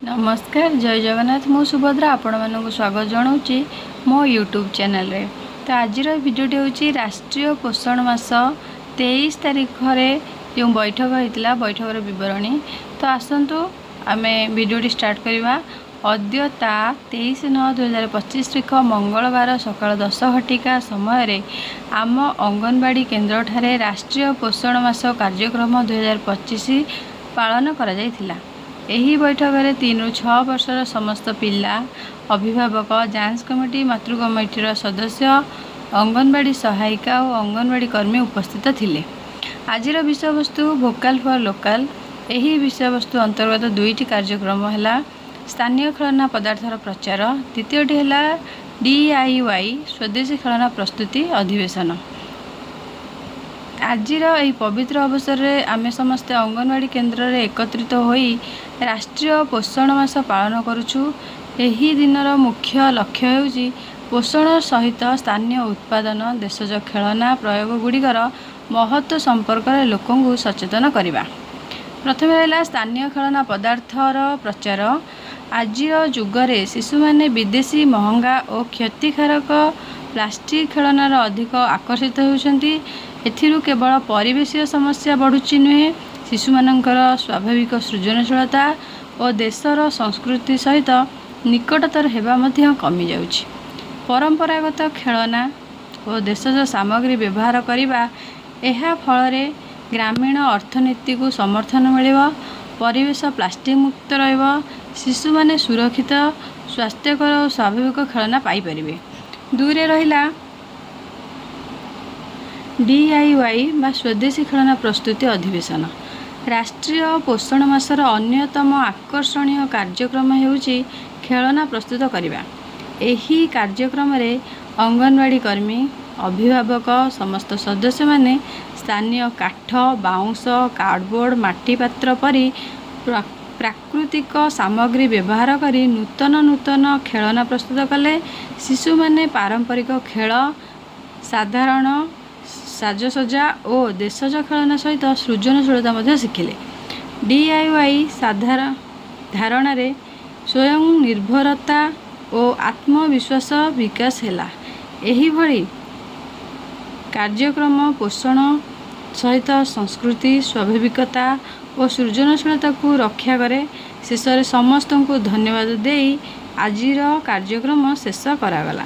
नमस्कार जय जगन्नाथ मु सुभद्रा आपण मानक स्वागत जनाऊँगी मो यूट्यूब चैनल रे। तो आज भिडियोटी हूँ राष्ट्रीय पोषण मास 23 तारीख रे जो बैठक होता बैठकर विवरणी। तो आसतु आम भिडियोटी स्टार्ट करवा। अद्यता 23/9/2025 तारीख मंगलवार सकाल 10 घटिका समय आम अंगनवाड़ी केन्द्र ठारे राष्ट्रीय पोषण मास कार्यक्रम 2025 पालन करा जायथिला। एही बैठक में 3 ରୁ 6 वर्षर समस्त पिला अभिभावक जांच कमिटी मातृ कमिटीर सदस्य अंगनवाड़ी सहायिका और अंगनवाड़ी कर्मी उपस्थित थिले। आजिर विषय वस्तु भोकाल फॉर लोकल। एही विषय वस्तु अंतर्गत 2टी कार्यक्रम है स्थानीय खेलना पदार्थर प्रचार, द्वितीयटी है DIY स्वदेशी खेलना प्रस्तुति अधिवेशन। आजिर यही पवित्र अवसर में आमे समस्ते अंगनवाड़ी केन्द्र रे एकत्रित होई राष्ट्रीय पोषण मास पालन करुछु। एही दिनर मुख्य लक्ष्य हेउची पोषण सहित स्थानीय उत्पादन देशज खेलना प्रयोग गुड़िकर महत्व संपर्क में लोकंकु सचेतन करवा। प्रथम है स्थानीय खेलना पदार्थर प्रचार। आजिर जुगरे शिशु माने विदेशी महंगा और क्षतिकारक प्लास्टिक खेलनार अधिक आकर्षित होउछंती। एथिरु केवल परिवेशीय समस्या बढ़ुची नुहे, शिशु मानकर स्वाभाविक सृजनशीलता और देशर संस्कृति सहित निकटतर हेबा मध्य कमी जाउछि। परंपरागत खेलना और देशज सामग्री व्यवहार करिबा एहा फलरे ग्रामीण अर्थनीति को समर्थन मिलिबा, परिवेश प्लास्टिक मुक्त रहइबा, शिशु माने सुरक्षित स्वास्थ्यकर और स्वाभाविक खेलना पाई परिबे। दूरे रहिला DIY बा स्वदेशी खेलना प्रस्तुति अधिवेशन। राष्ट्रीय पोषण मासर अन्यतम आकर्षणीय कार्यक्रम हेउची खेलना प्रस्तुत करिबा। एही कार्यक्रम रे अंगनवाड़ी कर्मी अभिभावक समस्त सदस्य माने स्थानीय काठ, बाउंस, कार्डबोर्ड, माटी पात्र परी प्राकृतिक सामग्री व्यवहार करी नूतन खेलना प्रस्तुत कले। शिशु माने पारंपरिक खेल, साधारण साजसज्जा और देशज खेलना सहित सृजनशीलता मध्य शिखिले। DIY धारणा रे स्वयं निर्भरता और आत्मविश्वास विकास हैला। एही भली कार्यक्रम पोषण सहित संस्कृति, स्वाभाविकता और सृजनशीलता को रक्षा करे। शेष में समस्त को धन्यवाद देई आजिर कार्यक्रम शेष करागला।